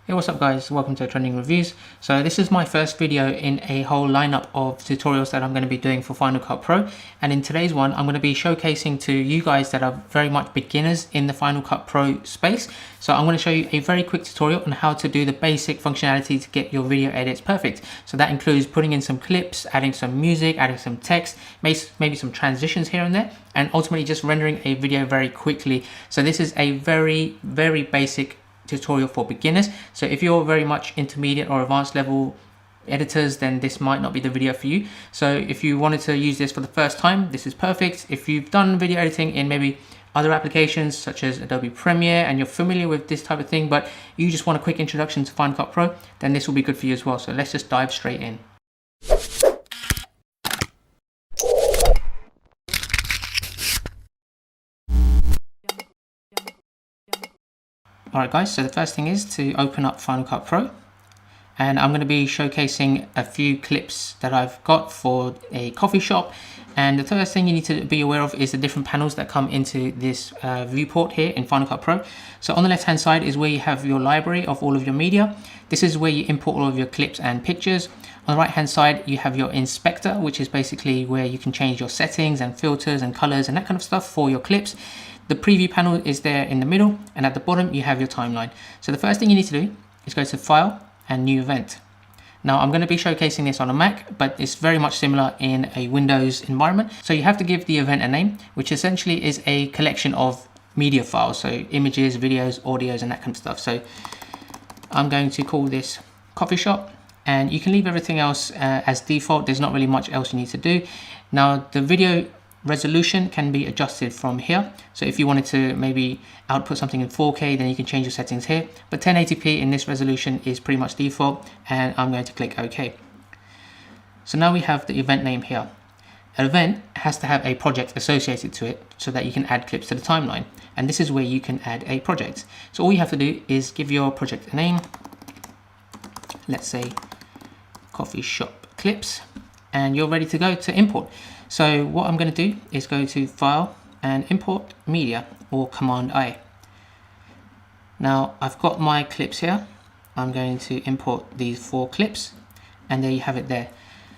Hey, what's up guys, welcome to Trending Reviews. So this is my first video in a whole lineup of tutorials that I'm going to be doing for Final Cut Pro, and in today's one I'm going to be showcasing to you guys that are very much beginners in the Final Cut Pro space. So I'm going to show you a very quick tutorial on how to do the basic functionality to get your video edits perfect. So that includes putting in some clips, adding some music, adding some text, maybe some transitions here and there, and ultimately just rendering a video very quickly. So this is a very basic tutorial for beginners. So if you're very much intermediate or advanced level editors, then this might not be the video for you. So if you wanted to use this for the first time, this is perfect. If you've done video editing in maybe other applications such as Adobe Premiere and you're familiar with this type of thing, but you just want a quick introduction to Final Cut Pro, then this will be good for you as well. So let's just dive straight in. Alright guys, so the first thing is to open up Final Cut Pro, and I'm going to be showcasing a few clips that I've got for a coffee shop. And the first thing you need to be aware of is the different panels that come into this viewport here in Final Cut Pro. So on the left hand side is where you have your library of all of your media. This is where you import all of your clips and pictures. On the right hand side you have your inspector, which is basically where you can change your settings and filters and colors and that kind of stuff for your clips. The preview panel is there in the middle, and at the bottom you have your timeline. So the first thing you need to do is go to File and New Event. Now I'm going to be showcasing this on a Mac, but it's very much similar in a Windows environment. So you have to give the event a name, which essentially is a collection of media files, so images, videos, audios, and that kind of stuff. So I'm going to call this Coffee Shop, and you can leave everything else as default. There's not really much else you need to do. Now the video resolution can be adjusted from here. So if you wanted to maybe output something in 4K, then you can change your settings here. But 1080p in this resolution is pretty much default, and I'm going to click OK. So now we have the event name here. An event has to have a project associated to it so that you can add clips to the timeline. And this is where you can add a project. So all you have to do is give your project a name. Let's say Coffee Shop Clips, and you're ready to go to import. So what I'm going to do is go to File and Import Media, or Command I. Now I've got my clips here. I'm going to import these 4 clips, and there you have it there.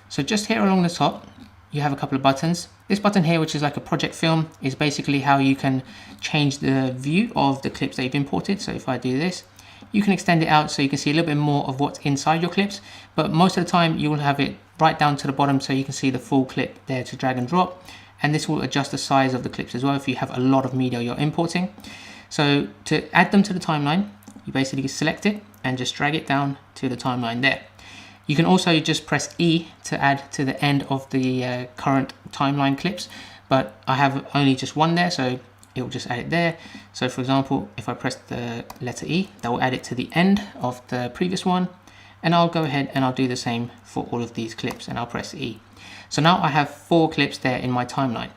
So just here along the top you have a couple of buttons. This button here, which is like a project film, is basically how you can change the view of the clips that you've imported. So if I do this, you can extend it out so you can see a little bit more of what's inside your clips, but most of the time you will have it right down to the bottom so you can see the full clip there to drag and drop. And this will adjust the size of the clips as well if you have a lot of media you're importing. So to add them to the timeline, you basically select it and just drag it down to the timeline there. You can also just press E to add to the end of the current timeline clips, but I have only just one there, so it will just add it there. So for example, if I press the letter E, that will add it to the end of the previous one. And I'll go ahead and I'll do the same for all of these clips, and I'll press E. So now I have 4 clips there in my timeline.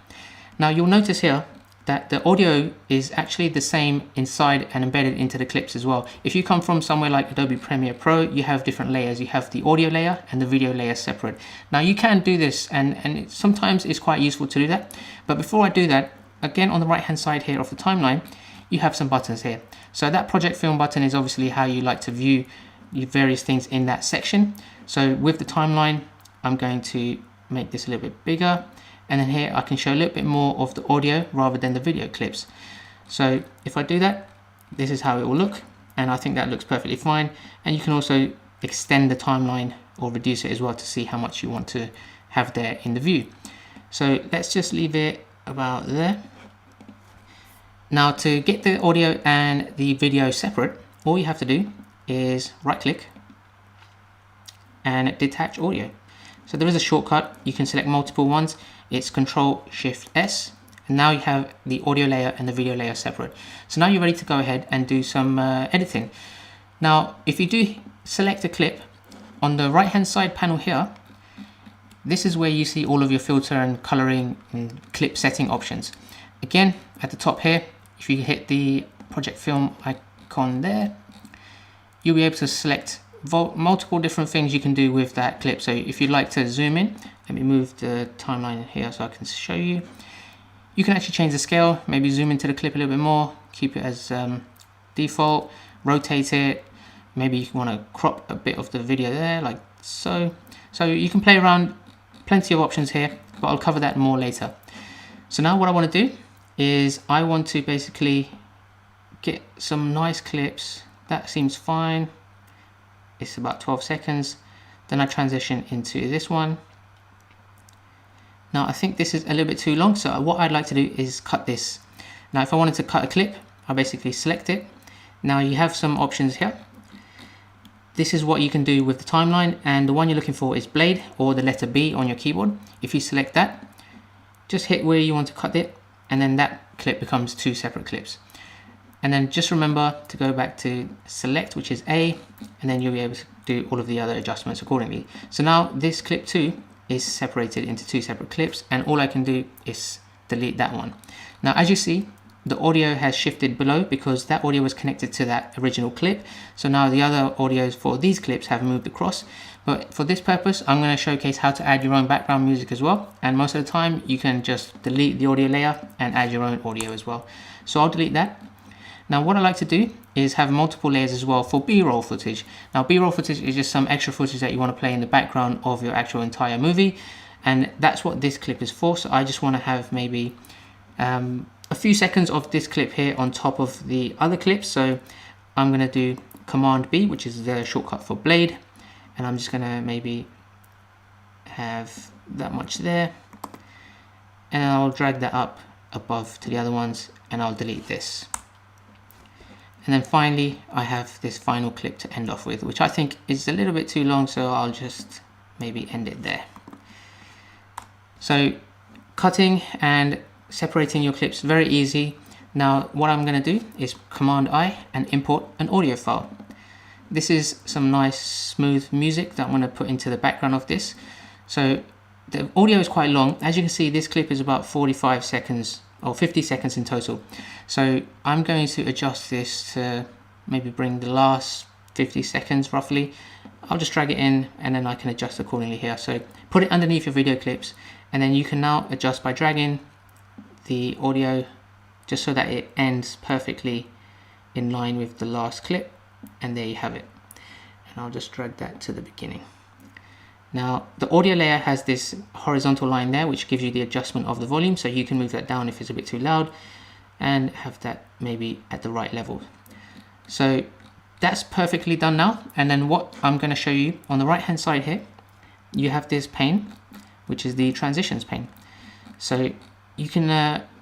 Now you'll notice here that the audio is actually the same inside and embedded into the clips as well. If you come from somewhere like Adobe Premiere Pro, you have different layers. You have the audio layer and the video layer separate. Now you can do this, and sometimes it's quite useful to do that. But before I do that, again on the right hand side here of the timeline, you have some buttons here. So that project film button is obviously how you like to view your various things in that section. So with the timeline, I'm going to make this a little bit bigger, and then here I can show a little bit more of the audio rather than the video clips. So if I do that, this is how it will look, and I think that looks perfectly fine. And you can also extend the timeline or reduce it as well to see how much you want to have there in the view. So let's just leave it about there. Now to get the audio and the video separate, all you have to do is right click and detach audio. So there is a shortcut, you can select multiple ones. It's Control Shift S, and now you have the audio layer and the video layer separate. So now you're ready to go ahead and do some editing. Now if you do select a clip, on the right hand side panel here, this is where you see all of your filter and coloring and clip setting options. Again, at the top here, if you hit the project film icon there, you'll be able to select multiple different things you can do with that clip. So if you'd like to zoom in, let me move the timeline here so I can show you. You can actually change the scale, maybe zoom into the clip a little bit more, keep it as default, rotate it, maybe you want to crop a bit of the video there, like so. So you can play around, plenty of options here, but I'll cover that more later. So now what I want to do is I want to basically get some nice clips. That seems fine. It's about 12 seconds. Then I transition into this one. Now I think this is a little bit too long, so what I'd like to do is cut this. Now if I wanted to cut a clip, I basically select it. Now you have some options here. This is what you can do with the timeline, and the one you're looking for is blade or the letter B on your keyboard. If you select that, just hit where you want to cut it, and then that clip becomes 2 separate clips. And then just remember to go back to select, which is A, and then you'll be able to do all of the other adjustments accordingly. So now this clip 2 is separated into 2 separate clips, and all I can do is delete that one. Now as you see, the audio has shifted below because that audio was connected to that original clip. So now the other audios for these clips have moved across. But for this purpose, I'm going to showcase how to add your own background music as well. And most of the time, you can just delete the audio layer and add your own audio as well. So I'll delete that. Now what I like to do is have multiple layers as well for B-roll footage. Now B-roll footage is just some extra footage that you want to play in the background of your actual entire movie. And that's what this clip is for. So I just want to have maybe a few seconds of this clip here on top of the other clips. So I'm going to do Command B, which is the shortcut for blade, and I'm just going to maybe have that much there, and I'll drag that up above to the other ones, and I'll delete this. And then finally I have this final clip to end off with, which I think is a little bit too long, so I'll just maybe end it there. So cutting and separating your clips, very easy. Now what I'm going to do is Command I and import an audio file. This is some nice smooth music that I'm going to put into the background of this. So the audio is quite long. As you can see, this clip is about 45 seconds or 50 seconds in total. So I'm going to adjust this to maybe bring the last 50 seconds roughly. I'll just drag it in, and then I can adjust accordingly here. So put it underneath your video clips, and then you can now adjust by dragging the audio just so that it ends perfectly in line with the last clip, and there you have it. And I'll just drag that to the beginning. Now the audio layer has this horizontal line there which gives you the adjustment of the volume, so you can move that down if it's a bit too loud and have that maybe at the right level. So that's perfectly done now. And then what I'm going to show you on the right hand side here, you have this pane which is the transitions pane. So you can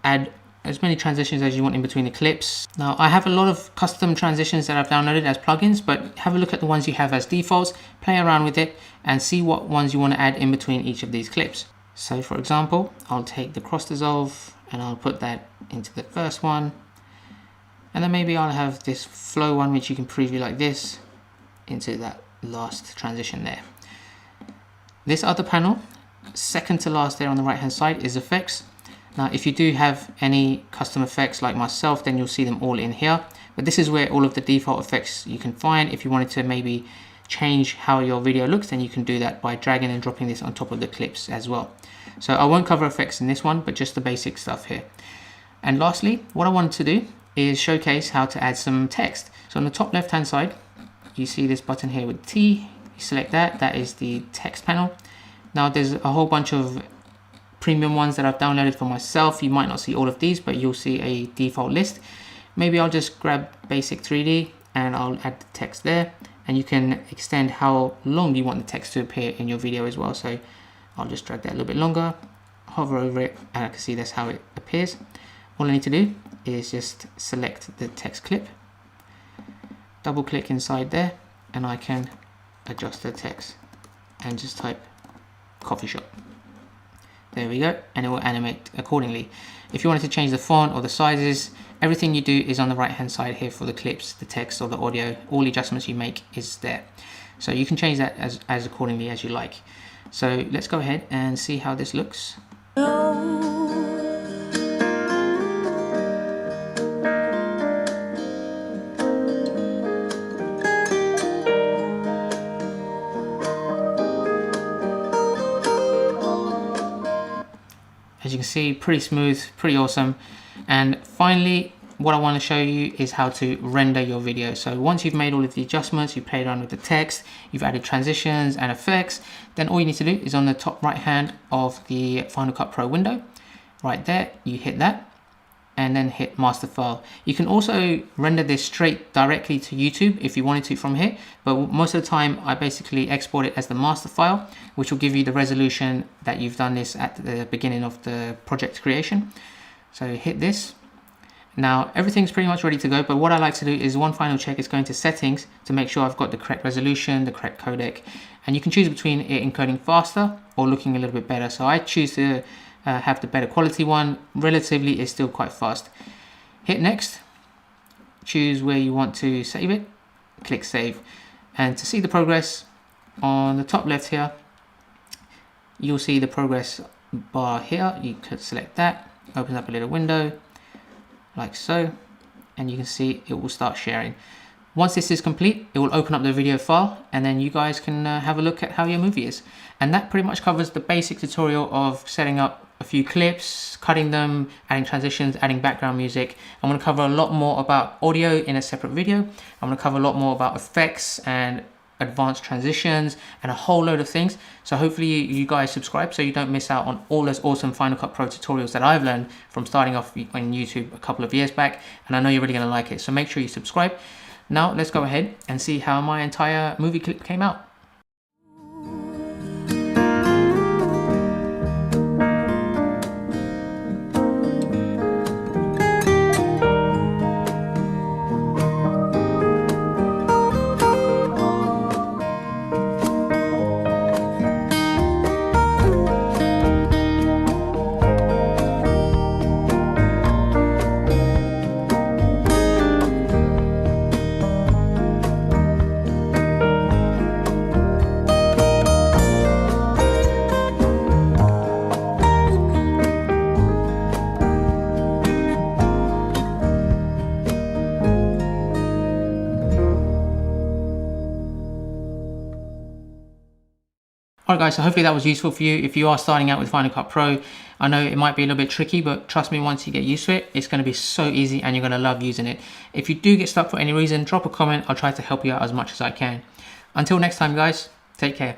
add as many transitions as you want in between the clips. Now I have a lot of custom transitions that I've downloaded as plugins, but have a look at the ones you have as defaults, play around with it and see what ones you want to add in between each of these clips. So for example, I'll take the cross dissolve and I'll put that into the first one, and then maybe I'll have this flow one which you can preview like this into that last transition there. This other panel, second to last there on the right hand side, is effects. Now if you do have any custom effects like myself, then you'll see them all in here, but this is where all of the default effects you can find. If you wanted to maybe change how your video looks, then you can do that by dragging and dropping this on top of the clips as well. So I won't cover effects in this one, but just the basic stuff here. And lastly, what I wanted to do is showcase how to add some text. So on the top left hand side, you see this button here with T. You select that, that is the text panel. Now there's a whole bunch of premium ones that I've downloaded for myself. You might not see all of these, but you'll see a default list. Maybe I'll just grab basic 3D and I'll add the text there, and you can extend how long you want the text to appear in your video as well. So I'll just drag that a little bit longer, hover over it, and I can see that's how it appears. All I need to do is just select the text clip, double click inside there, and I can adjust the text and just type coffee shop. There we go, and it will animate accordingly. If you wanted to change the font or the sizes, everything you do is on the right hand side here for the clips, the text or the audio. All the adjustments you make is there. So you can change that as accordingly as you like. So let's go ahead and see how this looks. As you can see, pretty smooth, pretty awesome. And finally, what I want to show you is how to render your video. So once you've made all of the adjustments, you played around with the text, you've added transitions and effects, then all you need to do is on the top right hand of the Final Cut Pro window, right there, you hit that and then hit master file. You can also render this straight directly to YouTube if you wanted to from here, but most of the time I basically export it as the master file, which will give you the resolution that you've done this at the beginning of the project creation. So hit this. Now everything's pretty much ready to go, but what I like to do is one final check is going to settings to make sure I've got the correct resolution, the correct codec, and you can choose between it encoding faster or looking a little bit better. So I choose to have the better quality one. Relatively is still quite fast. Hit next, choose where you want to save it, click save, and to see the progress on the top left here, you'll see the progress bar here. You could select that, opens up a little window like so, and you can see it will start sharing. Once this is complete, it will open up the video file, and then you guys can have a look at how your movie is. And that pretty much covers the basic tutorial of setting up a few clips, cutting them, adding transitions, adding background music. I'm going to cover a lot more about audio in a separate video. I'm going to cover a lot more about effects and advanced transitions and a whole load of things. So hopefully you guys subscribe so you don't miss out on all those awesome Final Cut Pro tutorials that I've learned from starting off on YouTube a couple of years back, and I know you're really going to like it. So make sure you subscribe. Now let's go ahead and see how my entire movie clip came out. Alright guys, so hopefully that was useful for you if you are starting out with Final Cut Pro. I know it might be a little bit tricky, but trust me, once you get used to it, it's going to be so easy and you're going to love using it. If you do get stuck for any reason, drop a comment. I'll try to help you out as much as I can. Until next time guys, take care.